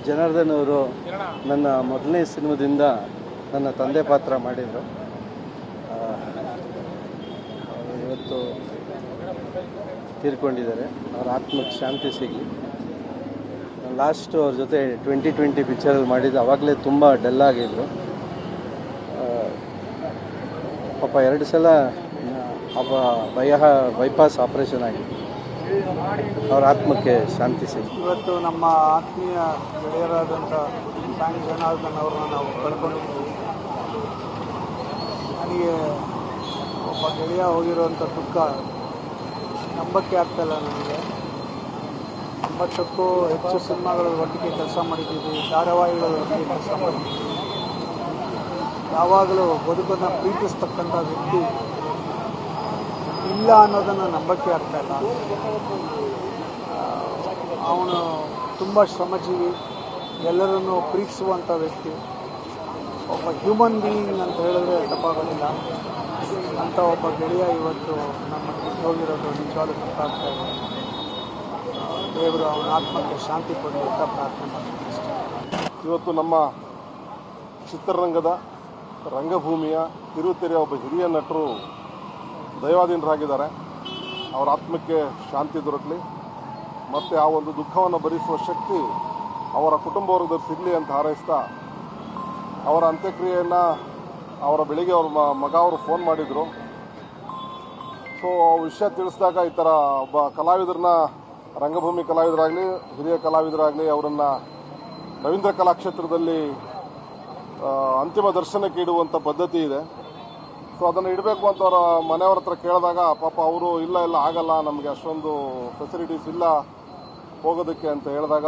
ಜನಾರ್ದನ್ ಅವರು ನನ್ನ ಮೊದಲನೇ ಸಿನಿಮಾದಿಂದ ನನ್ನ ತಂದೆ ಪಾತ್ರ ಮಾಡಿದರು. ಇವತ್ತು ತೀರ್ಕೊಂಡಿದ್ದಾರೆ. ಅವರ ಆತ್ಮಕ್ಕೆ ಶಾಂತಿ ಸಿಗಲಿ. ಲಾಸ್ಟು ಅವ್ರ ಜೊತೆ 2020 ಪಿಕ್ಚರಲ್ಲಿ ಮಾಡಿದ್ದು, ಆವಾಗಲೇ ತುಂಬ ಡಲ್ ಆಗಿದ್ರು. ಪಾಪ 2 ಸಲ ಬೈಪಾಸ್ ಆಪ್ರೇಷನ್ ಆಗಿದೆ. ಅವರ ಆತ್ಮಕ್ಕೆ ಶಾಂತಿ ಸಿಗಲಿ. ಇವತ್ತು ನಮ್ಮ ಆತ್ಮೀಯ ಗೆಳೆಯರಾದಂಥ ಫ್ಯಾಂಕ್ ಜನಾರ್ದನ್ ಅವ್ರನ್ನ ನಾವು ಕಳ್ಕೊಂಡಿದ್ದೀವಿ. ನನಗೆ ಒಬ್ಬ ಗೆಳೆಯ ಹೋಗಿರೋವಂಥ ದುಃಖ ನಂಬಕ್ಕೆ ಆಗ್ತಾಯಿಲ್ಲ. ನನಗೆ 90ಕ್ಕೂ ಹೆಚ್ಚು ಸಿನಿಮಾಗಳ ಒಟ್ಟಿಗೆ ಕೆಲಸ ಮಾಡಿದ್ದೀವಿ, ಧಾರಾವಾಹಿಗಳ ಒಟ್ಟಿಗೆ ಕೆಲಸ ಮಾಡಿದ್ದೀವಿ. ಯಾವಾಗಲೂ ಬದುಕನ್ನು ಪ್ರೀತಿಸ್ತಕ್ಕಂಥ ವ್ಯಕ್ತಿ ಇಲ್ಲ ಅನ್ನೋದನ್ನು ನಂಬಕ್ಕೆ ಆಗ್ತಾಯಿಲ್ಲ. ಅವನು ತುಂಬ ಶ್ರಮಜೀವಿ, ಎಲ್ಲರನ್ನು ಪ್ರೀತಿಸುವಂಥ ವ್ಯಕ್ತಿ, ಒಬ್ಬ ಹ್ಯೂಮನ್ ಬೀಯಿಂಗ್ ಅಂತ ಹೇಳಿದ್ರೆ ತಪ್ಪಾಗೋದಿಲ್ಲ. ಅಂಥ ಒಬ್ಬ ಗೆಳೆಯ ಇವತ್ತು ನಮ್ಮನ್ನು ಹೋಗಿರೋದು ನಿಜವಾಗ್ಲೂ ಗೊತ್ತಾಗ್ತಾ ಇದೆ. ದೇವರು ಅವನ ಆತ್ಮಕ್ಕೆ ಶಾಂತಿ ಕೊಡಲಿ ಅಂತ ಪ್ರಾರ್ಥನೆ ಮಾಡ್ತೀನಿ. ಇವತ್ತು ನಮ್ಮ ಚಿತ್ರರಂಗದ ರಂಗಭೂಮಿಯ ಕಿರುತೆರೆಯ ಒಬ್ಬ ಹಿರಿಯ ನಟರು ದೈವಾಧೀನರಾಗಿದ್ದಾರೆ. ಅವರ ಆತ್ಮಕ್ಕೆ ಶಾಂತಿ ದೊರಕಲಿ ಮತ್ತು ಆ ಒಂದು ದುಃಖವನ್ನು ಭರಿಸುವ ಶಕ್ತಿ ಅವರ ಕುಟುಂಬ ವರ್ಗದವ್ರು ಸಿಗಲಿ ಅಂತ ಹಾರೈಸ್ತಾ, ಅವರ ಅಂತ್ಯಕ್ರಿಯೆಯನ್ನು ಬೆಳಿಗ್ಗೆ ಅವ್ರ ಮಗ ಅವರು ಫೋನ್ ಮಾಡಿದರು. ಸೊ ವಿಷಯ ತಿಳಿಸಿದಾಗ ಈ ಥರ ಒಬ್ಬ ಕಲಾವಿದರನ್ನ, ರಂಗಭೂಮಿ ಕಲಾವಿದರಾಗಲಿ ಹಿರಿಯ ಕಲಾವಿದರಾಗಲಿ, ಅವರನ್ನು ರವೀಂದ್ರ ಕಲಾಕ್ಷೇತ್ರದಲ್ಲಿ ಅಂತಿಮ ದರ್ಶನಕ್ಕೆ ಇಡುವಂಥ ಪದ್ಧತಿ ಇದೆ. ಸೊ ಅದನ್ನು ಇಡಬೇಕು ಅಂತ ಅವರ ಮನೆಯವ್ರ ಹತ್ರ ಕೇಳಿದಾಗ ಪಾಪ ಅವರು ಇಲ್ಲ ಆಗಲ್ಲ, ನಮಗೆ ಅಷ್ಟೊಂದು ಫೆಸಿಲಿಟೀಸ್ ಇಲ್ಲ ಹೋಗೋದಕ್ಕೆ ಅಂತ ಹೇಳಿದಾಗ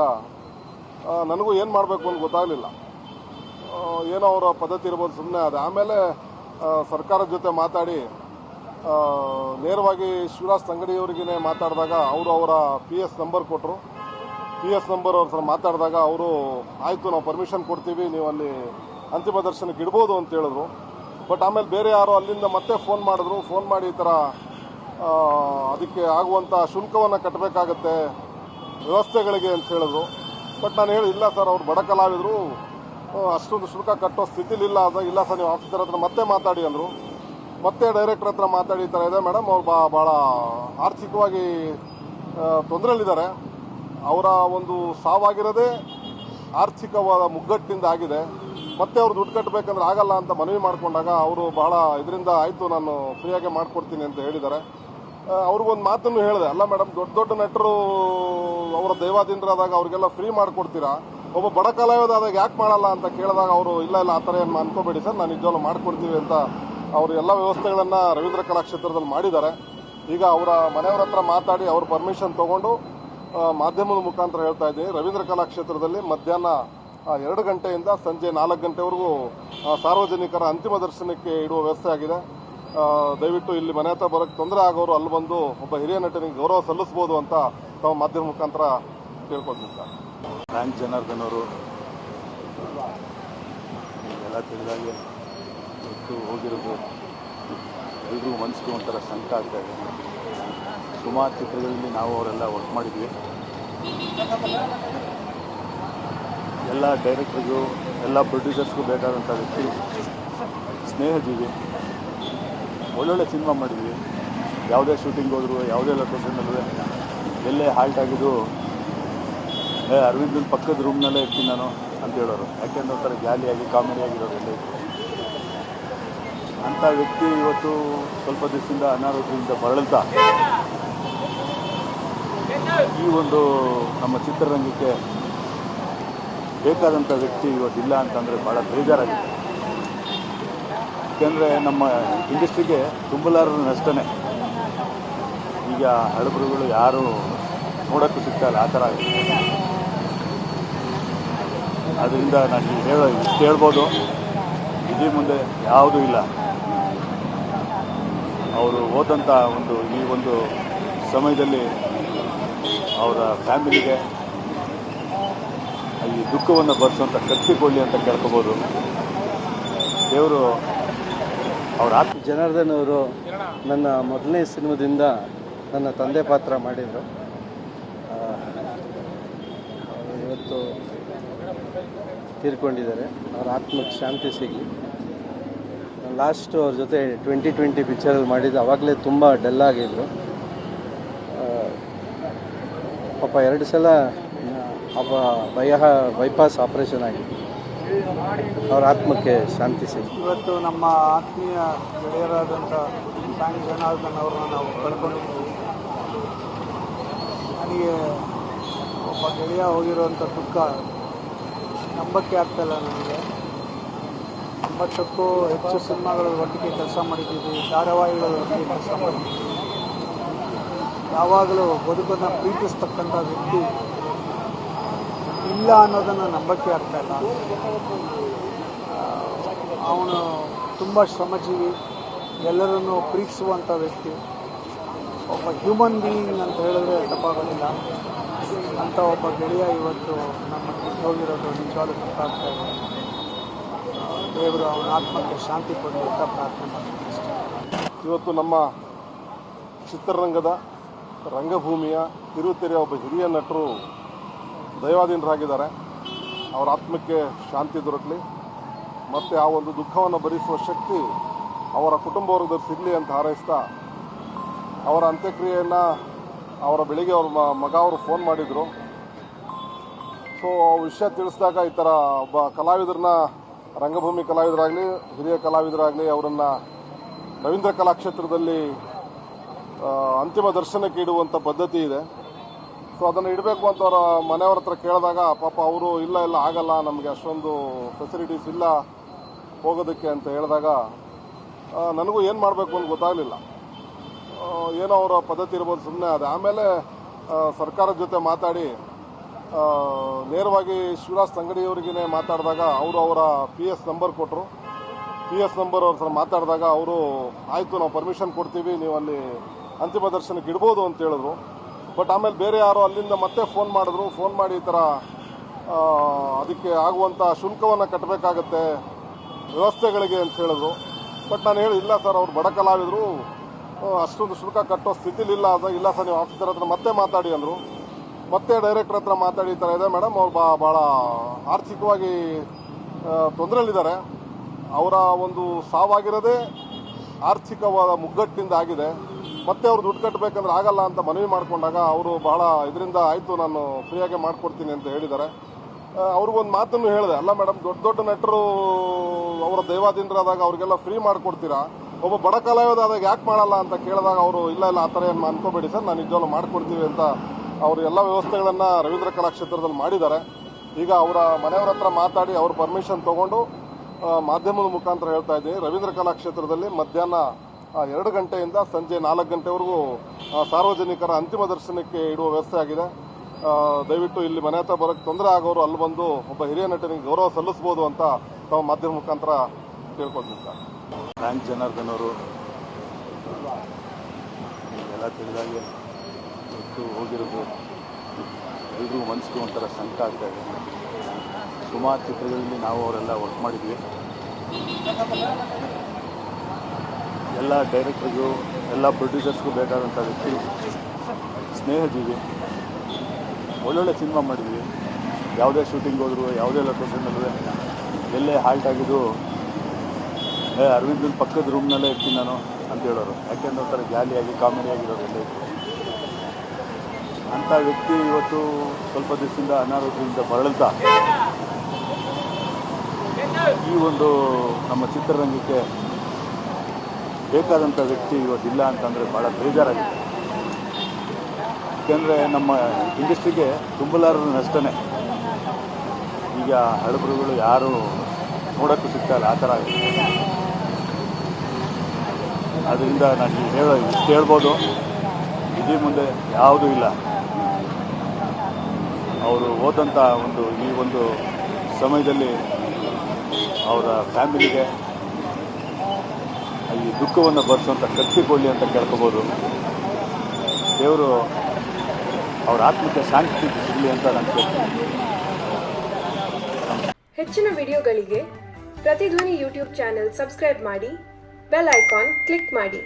ನನಗೂ ಏನು ಮಾಡಬೇಕು ಅಂತ ಗೊತ್ತಾಗಲಿಲ್ಲ. ಏನೋ ಅವರ ಪದ್ಧತಿ ಇರ್ಬೋದು, ಸುಮ್ಮನೆ ಅದೇ. ಆಮೇಲೆ ಸರ್ಕಾರದ ಜೊತೆ ಮಾತಾಡಿ ನೇರವಾಗಿ ಶಿವರಾಜ್ ತಂಗಡಿಯವರಿಗೇ ಮಾತಾಡಿದಾಗ ಅವರು ಅವರ PS ನಂಬರ್ ಕೊಟ್ಟರು. PS ನಂಬರ್ ಅವ್ರ ಹತ್ರ ಮಾತಾಡಿದಾಗ ಅವರು ಆಯಿತು, ನಾವು ಪರ್ಮಿಷನ್ ಕೊಡ್ತೀವಿ, ನೀವು ಅಲ್ಲಿ ಅಂತಿಮ ದರ್ಶನಕ್ಕೆ ಇಡ್ಬೋದು ಅಂತ ಹೇಳಿದ್ರು. ಬಟ್ ಆಮೇಲೆ ಬೇರೆ ಯಾರೋ ಅಲ್ಲಿಂದ ಮತ್ತೆ ಫೋನ್ ಮಾಡಿದ್ರು. ಫೋನ್ ಮಾಡಿ ಈ ಥರ ಅದಕ್ಕೆ ಆಗುವಂಥ ಶುಲ್ಕವನ್ನು ಕಟ್ಟಬೇಕಾಗತ್ತೆ ವ್ಯವಸ್ಥೆಗಳಿಗೆ ಅಂತ ಹೇಳಿದ್ರು. ಬಟ್ ನಾನು ಇಲ್ಲ ಸರ್, ಅವ್ರು ಬಡ ಕಲಾವಿದರು, ಅಷ್ಟೊಂದು ಶುಲ್ಕ ಕಟ್ಟೋ ಸ್ಥಿತಿಲಿಲ್ಲ. ಇಲ್ಲ ಸರ್, ನೀವು ಆಫೀಸರ್ ಹತ್ರ ಮತ್ತೆ ಮಾತಾಡಿ ಅಂದರು. ಮತ್ತೆ ಡೈರೆಕ್ಟರ್ ಹತ್ರ ಮಾತಾಡಿ ಈ ಥರ ಇದೆ ಮೇಡಮ್, ಅವ್ರು ಭಾಳ ಆರ್ಥಿಕವಾಗಿ ತೊಂದರೆಯಲ್ಲಿದ್ದಾರೆ. ಅವರ ಒಂದು ಸಾವಾಗಿರೋದೇ ಆರ್ಥಿಕವಾದ ಮುಗ್ಗಟ್ಟಿನಿಂದ ಆಗಿದೆ. ಮತ್ತೆ ಅವ್ರು ದುಡ್ಡು ಕಟ್ಟಬೇಕಂದ್ರೆ ಆಗಲ್ಲ ಅಂತ ಮನವಿ ಮಾಡಿಕೊಂಡಾಗ ಅವರು ಬಹಳ ಇದರಿಂದ ಆಯಿತು, ನಾನು ಫ್ರೀಯಾಗೆ ಮಾಡಿಕೊಡ್ತೀನಿ ಅಂತ ಹೇಳಿದ್ದಾರೆ. ಅವ್ರಿಗೊಂದು ಮಾತನ್ನು ಹೇಳಿದೆ, ಅಲ್ಲ ಮೇಡಮ್, ದೊಡ್ಡ ನಟರು ಅವರ ದೈವಾಧೀನರಾದಾಗ ಅವ್ರಿಗೆಲ್ಲ ಫ್ರೀ ಮಾಡಿಕೊಡ್ತೀರಾ, ಒಬ್ಬ ಬಡ ಕಲಾವಿದ ಆದಾಗ ಯಾಕೆ ಮಾಡಲ್ಲ ಅಂತ ಕೇಳಿದಾಗ ಅವರು ಇಲ್ಲ ಆ ಥರ ಏನು ಅನ್ಕೋಬೇಡಿ ಸರ್, ನಾನು ನಿಜವಾಗ್ಲೂ ಮಾಡಿಕೊಡ್ತೀವಿ ಅಂತ ಅವರು ಎಲ್ಲ ವ್ಯವಸ್ಥೆಗಳನ್ನು ರವೀಂದ್ರ ಕಲಾಕ್ಷೇತ್ರದಲ್ಲಿ ಮಾಡಿದ್ದಾರೆ. ಈಗ ಅವರ ಮನೆಯವರ ಹತ್ರ ಮಾತಾಡಿ ಅವ್ರ ಪರ್ಮಿಷನ್ ತೊಗೊಂಡು ಮಾಧ್ಯಮದ ಮುಖಾಂತರ ಹೇಳ್ತಾ ಇದ್ದೀನಿ, ರವೀಂದ್ರ ಕಲಾಕ್ಷೇತ್ರದಲ್ಲಿ ಮಧ್ಯಾಹ್ನ 2 ಗಂಟೆಯಿಂದ ಸಂಜೆ 4 ಗಂಟೆವರೆಗೂ ಸಾರ್ವಜನಿಕರ ಅಂತಿಮ ದರ್ಶನಕ್ಕೆ ಇಡುವ ವ್ಯವಸ್ಥೆ ಆಗಿದೆ. ದಯವಿಟ್ಟು ಇಲ್ಲಿ ಮನೆ ಹತ್ರ ಬರೋಕ್ಕೆ ತೊಂದರೆ ಆಗೋರು ಅಲ್ಲಿ ಬಂದು ಒಬ್ಬ ಹಿರಿಯ ನಟನಿಗೆ ಗೌರವ ಸಲ್ಲಿಸ್ಬೋದು ಅಂತ ತಾವು ಮಾಧ್ಯಮ ಮುಖಾಂತರ ಕೇಳ್ಕೊಳ್ತಿದ್ದಾರೆ. ಫ್ಯಾಂಕ್ ಜನಾರ್ದನ್ ಅವರು ಎಲ್ಲ ತಿಳಿದಾಗೆ ಇವತ್ತು ಹೋಗಿರೋದು ಎಲ್ರಿಗೂ ಮನಸ್ಸಿಗೆ ಒಂಥರ ಸಂಕಟ ಆಗ್ತಾ ಇದೆ. ಸುಮಾರು ಚಿತ್ರಗಳಲ್ಲಿ ನಾವು ಅವರೆಲ್ಲ ವರ್ಕ್ ಮಾಡಿದ್ವಿ. ಎಲ್ಲ ಡೈರೆಕ್ಟ್ರಿಗೂ ಎಲ್ಲ ಪ್ರೊಡ್ಯೂಸರ್ಸ್ಗೂ ಬೇಕಾದಂಥ ವ್ಯಕ್ತಿ, ಸ್ನೇಹಜೀವಿ, ಒಳ್ಳೊಳ್ಳೆ ಸಿನಿಮಾ ಮಾಡಿದ್ವಿ. ಯಾವುದೇ ಶೂಟಿಂಗ್ ಹೋದ್ರು, ಯಾವುದೇ ಲೊಕೇಶನ್ನಲ್ಲೂ ಎಲ್ಲೇ ಹಾಲ್ಟ್ ಆಗಿದ್ದು ಅರವಿಂದನ ಪಕ್ಕದ ರೂಮ್ನಲ್ಲೇ ಇರ್ತೀನಿ ನಾನು ಅಂತ ಹೇಳೋರು. ಯಾಕೆಂದ್ರೆ ಒಂಥರ ಜಾಲಿಯಾಗಿ ಕಾಮಿಡಿಯಾಗಿರೋರು ಎಲ್ಲ ಇತ್ತು. ಅಂಥ ವ್ಯಕ್ತಿ ಇವತ್ತು ಸ್ವಲ್ಪ ದಿವಸದಿಂದ ಅನಾರೋಗ್ಯದಿಂದ ಬಳಲ್ತಾ ಈ ಒಂದು ನಮ್ಮ ಚಿತ್ರರಂಗಕ್ಕೆ ಬೇಕಾದಂಥ ವ್ಯಕ್ತಿ ಇವತ್ತಿಲ್ಲ ಅಂತಂದರೆ ಭಾಳ ಬೇಜಾರಾಗಿದೆ. ಯಾಕೆಂದರೆ ನಮ್ಮ ಇಂಡಸ್ಟ್ರಿಗೆ ತುಂಬಲಾರದು ಅಷ್ಟೇ. ಈಗ ಹಳಬರುಗಳು ಯಾರು ನೋಡೋಕ್ಕೂ ಸಿಗ್ತಾಯಿಲ್ಲ, ಆ ಥರ ಆಗಿದೆ. ಅದರಿಂದ ನಾನು ಹೇಳ್ಬೋದು, ಇದೇ ಮುಂದೆ ಯಾವುದೂ ಇಲ್ಲ. ಅವರು ಹೋದಂಥ ಈ ಒಂದು ಸಮಯದಲ್ಲಿ ಅವರ ಫ್ಯಾಮಿಲಿಗೆ ಈ ದುಃಖವನ್ನು ಭರಿಸುವಂಥ ಶಕ್ತಿ ಕೊಡಲಿ ಅಂತ ಕೇಳ್ಕೊಬೋದು. ದೇವರು ಅವರ ಜನಾರ್ದನ್ ಅವರು ನನ್ನ ಮೊದಲನೇ ಸಿನಿಮಾದಿಂದ ನನ್ನ ತಂದೆ ಪಾತ್ರ ಮಾಡಿದರು. ಇವತ್ತು ತೀರ್ಕೊಂಡಿದ್ದಾರೆ. ಅವ್ರ ಆತ್ಮಕ್ಕೆ ಶಾಂತಿ ಸಿಗಲಿ. ಲಾಸ್ಟು ಅವ್ರ ಜೊತೆ 2020 ಪಿಕ್ಚರಲ್ಲಿ ಮಾಡಿದ್ದು ಆವಾಗಲೇ ತುಂಬ ಡಲ್ ಆಗಿದ್ರು. ಪಾಪ 2 ಸಲ ಬೈಪಾಸ್ ಆಪ್ರೇಷನ್ ಆಗಿತ್ತು. ಅವ್ರ ಆತ್ಮಕ್ಕೆ ಶಾಂತಿ ಸಿಗಲಿ. ಇವತ್ತು ನಮ್ಮ ಆತ್ಮೀಯ ಗೆಳೆಯರಾದಂಥ ಫ್ಯಾಂಕ್ ಜನಾರ್ದನ್ ಅವ್ರನ್ನ ನಾವು ಕಳ್ಕೊಂಡಿದ್ದೀವಿ. ನನಗೆ ಒಬ್ಬ ಗೆಳೆಯ ಹೋಗಿರೋಂಥ ದುಃಖ ನಂಬಕ್ಕೆ ಆಗ್ತಾಯಿಲ್ಲ. ನನಗೆ 90ಕ್ಕೂ ಹೆಚ್ಚು ಸಿನಿಮಾಗಳ ಒಟ್ಟಿಗೆ ಕೆಲಸ ಮಾಡಿದ್ದೀವಿ, ಧಾರಾವಾಹಿಗಳ ಒಟ್ಟಿಗೆ ಕೆಲಸ ಮಾಡಿದ್ದೀವಿ. ಯಾವಾಗಲೂ ಬದುಕನ್ನು ಪ್ರೀತಿಸ್ತಕ್ಕಂಥ ವ್ಯಕ್ತಿ ಇಲ್ಲ ಅನ್ನೋದನ್ನು ನಂಬಕ್ಕೆ ಆಗ್ತಾಯಿಲ್ಲ. ಅವನು ತುಂಬ ಶ್ರಮಜೀವಿ, ಎಲ್ಲರನ್ನೂ ಪ್ರೀತಿಸುವಂಥ ವ್ಯಕ್ತಿ, ಒಬ್ಬ ಹ್ಯೂಮನ್ ಬೀಯಿಂಗ್ ಅಂತ ಹೇಳಿದ್ರೆ ತಪ್ಪಾಗೋದಿಲ್ಲ. ಅಂಥ ಒಬ್ಬ ಗೆಳೆಯ ಇವತ್ತು ನಮ್ಮ ಹೋಗಿರೋದು ನಿಜವಾಗ್ಲೂ ಗೊತ್ತಾಗ್ತಾ ಇದೆ. ದೇವರು ಅವನ ಆತ್ಮಕ್ಕೆ ಶಾಂತಿ ಕೊಡಲಿ ಅಂತ ಪ್ರಾರ್ಥನೆ ಮಾಡ್ತೀನಿ. ಇವತ್ತು ನಮ್ಮ ಚಿತ್ರರಂಗದ ರಂಗಭೂಮಿಯ ಕಿರುತೆರೆಯ ಒಬ್ಬ ಹಿರಿಯ ನಟರು ದೈವಾಧೀನರಾಗಿದ್ದಾರೆ. ಅವರ ಆತ್ಮಕ್ಕೆ ಶಾಂತಿ ದೊರಕಲಿ ಮತ್ತು ಆ ಒಂದು ದುಃಖವನ್ನು ಭರಿಸುವ ಶಕ್ತಿ ಅವರ ಕುಟುಂಬ ವರ್ಗದವ್ರು ಸಿಗಲಿ ಅಂತ ಹಾರೈಸ್ತಾ, ಅವರ ಅಂತ್ಯಕ್ರಿಯೆಯನ್ನು ಅವರ ಬೆಳಿಗ್ಗೆ ಅವ್ರ ಮಗ ಅವರು ಫೋನ್ ಮಾಡಿದರು. ಸೊ ವಿಷಯ ತಿಳಿಸಿದಾಗ ಈ ಥರ ಒಬ್ಬ ಕಲಾವಿದರನ್ನ, ರಂಗಭೂಮಿ ಕಲಾವಿದರಾಗಲಿ ಹಿರಿಯ ಕಲಾವಿದರಾಗಲಿ ಅವರನ್ನು ರವೀಂದ್ರ ಕಲಾಕ್ಷೇತ್ರದಲ್ಲಿ ಅಂತಿಮ ದರ್ಶನಕ್ಕೆ ಇಡುವಂಥ ಪದ್ಧತಿ ಇದೆ. ಸೊ ಅದನ್ನು ಇಡಬೇಕು ಅಂತ ಅವರ ಮನೆಯವ್ರ ಹತ್ರ ಕೇಳಿದಾಗ ಪಾಪ ಅವರು ಇಲ್ಲ ಆಗಲ್ಲ, ನಮಗೆ ಅಷ್ಟೊಂದು ಫೆಸಿಲಿಟೀಸ್ ಇಲ್ಲ ಹೋಗೋದಕ್ಕೆ ಅಂತ ಹೇಳಿದಾಗ ನನಗೂ ಏನು ಮಾಡಬೇಕು ಅಂತ ಗೊತ್ತಾಗಲಿಲ್ಲ. ಏನೋ ಅವರ ಪದ್ಧತಿ ಇರ್ಬೋದು, ಸುಮ್ಮನೆ ಅದು. ಆಮೇಲೆ ಸರ್ಕಾರದ ಜೊತೆ ಮಾತಾಡಿ ನೇರವಾಗಿ ಶಿವರಾಜ್ ತಂಗಡಿಯವರಿಗೇ ಮಾತಾಡಿದಾಗ ಅವರು ಅವರ PS ನಂಬರ್ ಕೊಟ್ಟರು. PS ನಂಬರ್ ಅವ್ರ ಹತ್ರ ಮಾತಾಡಿದಾಗ ಅವರು ಆಯಿತು ನಾವು ಪರ್ಮಿಷನ್ ಕೊಡ್ತೀವಿ, ನೀವು ಅಲ್ಲಿ ಅಂತಿಮ ದರ್ಶನಕ್ಕೆ ಇಡ್ಬೋದು ಅಂತ ಹೇಳಿದ್ರು. ಬಟ್ ಆಮೇಲೆ ಬೇರೆ ಯಾರೋ ಅಲ್ಲಿಂದ ಮತ್ತೆ ಫೋನ್ ಮಾಡಿದ್ರು. ಫೋನ್ ಮಾಡಿ ಈ ಥರ ಅದಕ್ಕೆ ಆಗುವಂಥ ಶುಲ್ಕವನ್ನು ಕಟ್ಟಬೇಕಾಗತ್ತೆ ವ್ಯವಸ್ಥೆಗಳಿಗೆ ಅಂತ ಹೇಳಿದ್ರು. ಬಟ್ ನಾನು ಹೇಳಿ ಇಲ್ಲ ಸರ್, ಅವ್ರು ಬಡ ಕಲಾವಿದರು, ಅಷ್ಟೊಂದು ಶುಲ್ಕ ಕಟ್ಟೋ ಸ್ಥಿತಿಲಿಲ್ಲ. ಇಲ್ಲ ಸರ್, ನೀವು ಆಫೀಸರ್ ಹತ್ರ ಮತ್ತೆ ಮಾತಾಡಿ ಅಂದರು. ಮತ್ತೆ ಡೈರೆಕ್ಟರ್ ಹತ್ರ ಮಾತಾಡಿ ಈ ಥರ ಇದೆ ಮೇಡಮ್, ಅವ್ರು ಭಾಳ ಆರ್ಥಿಕವಾಗಿ ತೊಂದರೆಯಲ್ಲಿದ್ದಾರೆ. ಅವರ ಒಂದು ಸಾವಾಗಿರೋದೇ ಆರ್ಥಿಕವಾದ ಮುಗ್ಗಟ್ಟಿನಿಂದ ಆಗಿದೆ. ಮತ್ತೆ ಅವ್ರು ದುಡ್ಡು ಕಟ್ಟಬೇಕಂದ್ರೆ ಆಗಲ್ಲ ಅಂತ ಮನವಿ ಮಾಡಿಕೊಂಡಾಗ ಅವರು ಬಹಳ ಇದರಿಂದ ಆಯಿತು ನಾನು ಫ್ರೀಯಾಗೆ ಮಾಡಿಕೊಡ್ತೀನಿ ಅಂತ ಹೇಳಿದ್ದಾರೆ. ಅವ್ರಿಗೊಂದು ಮಾತನ್ನು ಹೇಳಿದೆ, ಅಲ್ಲ ಮೇಡಮ್, ದೊಡ್ಡ ದೊಡ್ಡ ನಟರು ಅವರ ದೈವಾಧೀನರಾದಾಗ ಅವ್ರಿಗೆಲ್ಲ ಫ್ರೀ ಮಾಡಿಕೊಡ್ತೀರಾ, ಒಬ್ಬ ಬಡ ಕಲಾವಿದ ಆದಾಗ ಯಾಕೆ ಮಾಡಲ್ಲ ಅಂತ ಕೇಳಿದಾಗ ಅವರು ಇಲ್ಲ ಆ ಥರ ಏನು ಅನ್ಕೋಬೇಡಿ ಸರ್, ನಾನು ನಿಜವಾಗ್ಲೂ ಮಾಡಿಕೊಡ್ತೀವಿ ಅಂತ ಅವರು ಎಲ್ಲ ವ್ಯವಸ್ಥೆಗಳನ್ನು ರವೀಂದ್ರ ಕಲಾಕ್ಷೇತ್ರದಲ್ಲಿ ಮಾಡಿದ್ದಾರೆ. ಈಗ ಅವರ ಮನೆಯವ್ರ ಹತ್ರ ಮಾತಾಡಿ ಅವ್ರ ಪರ್ಮಿಷನ್ ತೊಗೊಂಡು ಮಾಧ್ಯಮದ ಮುಖಾಂತರ ಹೇಳ್ತಾ ಇದ್ದೀನಿ, ರವೀಂದ್ರ ಕಲಾಕ್ಷೇತ್ರದಲ್ಲಿ ಮಧ್ಯಾಹ್ನ 2 ಗಂಟೆಯಿಂದ ಸಂಜೆ 4 ಗಂಟೆವರೆಗೂ ಸಾರ್ವಜನಿಕರ ಅಂತಿಮ ದರ್ಶನಕ್ಕೆ ಇಡುವ ವ್ಯವಸ್ಥೆ ಆಗಿದೆ. ದಯವಿಟ್ಟು ಇಲ್ಲಿ ಮನೆ ಹತ್ರ ಬರೋಕ್ಕೆ ತೊಂದರೆ ಆಗೋರು ಅಲ್ಲಿ ಬಂದು ಒಬ್ಬ ಹಿರಿಯ ನಟನಿಗೆ ಗೌರವ ಸಲ್ಲಿಸ್ಬೋದು ಅಂತ ತಾವು ಮಾಧ್ಯಮ ಮುಖಾಂತರ ಕೇಳ್ಕೊಳ್ತೀನಿ ಸರ್. ಫ್ಯಾಂಕ್ ಜನಾರ್ದನ್ ಅವರು ಎಲ್ಲ ತಿಳಿದಾಗೆ ಇವತ್ತು ಹೋಗಿರೋದು ಎಲ್ರಿಗೂ ಮನಸ್ಸಿಗೆ ಒಂಥರ ಸಂಕಟ ಆಗ್ತಾ ಇದೆ. ಸುಮಾರು ಚಿತ್ರಗಳಲ್ಲಿ ನಾವು ಅವರೆಲ್ಲ ವರ್ಕ್ ಮಾಡಿದ್ವಿ. ಎಲ್ಲ ಡೈರೆಕ್ಟರ್ಗೂ ಎಲ್ಲ ಪ್ರೊಡ್ಯೂಸರ್ಸ್ಗೂ ಬೇಕಾದಂಥ ವ್ಯಕ್ತಿ, ಸ್ನೇಹಜೀವಿ, ಒಳ್ಳೊಳ್ಳೆ ಸಿನಿಮಾ ಮಾಡಿದ್ವಿ. ಯಾವುದೇ ಶೂಟಿಂಗ್ ಹೋದ್ರು, ಯಾವುದೇ ಲೊಕೇಶನ್ನಲ್ಲೂ ಎಲ್ಲೇ ಹಾಲ್ಟ್ ಆಗಿದ್ದು ಅರವಿಂದನ ಪಕ್ಕದ ರೂಮ್ನಲ್ಲೇ ಇರ್ತೀನಿ ನಾನು ಅಂತ ಹೇಳೋರು. ಯಾಕೆಂದ್ರೆ ಒಂಥರ ಜಾಲಿಯಾಗಿ ಕಾಮಿಡಿಯಾಗಿರೋರು ಎಲ್ಲ ಇತ್ತು. ಅಂಥ ವ್ಯಕ್ತಿ ಇವತ್ತು ಸ್ವಲ್ಪ ದಿವಸದಿಂದ ಅನಾರೋಗ್ಯದಿಂದ ಬಳಲ್ತಾ ಈ ಒಂದು ನಮ್ಮ ಚಿತ್ರರಂಗಕ್ಕೆ ಬೇಕಾದಂಥ ವ್ಯಕ್ತಿ ಇವತ್ತಿಲ್ಲ ಅಂತಂದರೆ ಭಾಳ ಬೇಜಾರಾಗಿದೆ. ಯಾಕೆಂದರೆ ನಮ್ಮ ಇಂಡಸ್ಟ್ರಿಗೆ ತುಂಬಲಾರದಷ್ಟೇ ಈಗ ಹಳಬರುಗಳು ಯಾರು ನೋಡೋಕ್ಕೂ ಸಿಗ್ತಾಯಿಲ್ಲ, ಆ ಥರ ಆಗಿದೆ. ಅದರಿಂದ ನಾನು ಕೇಳ್ಬೋದು, ಇಡೀ ಮುಂದೆ ಯಾವುದೂ ಇಲ್ಲ. ಅವರು ಓದಂಥ ಈ ಒಂದು ಸಮಯದಲ್ಲಿ ಅವರ ಫ್ಯಾಮಿಲಿಗೆ ಈ ದುಃಖವನ್ನು ಭರಿಸುವಂಥ ಶಕ್ತಿ ಕೊಡಲಿ ಅಂತ ಕೇಳ್ಕೊಬೋದು. ದೇವರು ಅವರ ಆತ್ಮಕ್ಕೆ ಶಾಂತಿ ಸಿಗಲಿ ಅಂತ ನಾನು ಕೇಳ್ತೀನಿ. ಹೆಚ್ಚಿನ ವಿಡಿಯೋಗಳಿಗೆ ಪ್ರತಿಧ್ವನಿ ಯೂಟ್ಯೂಬ್ ಚಾನೆಲ್ ಸಬ್ಸ್ಕ್ರೈಬ್ ಮಾಡಿ, ಬೆಲ್ ಐಕಾನ್ ಕ್ಲಿಕ್ ಮಾಡಿ.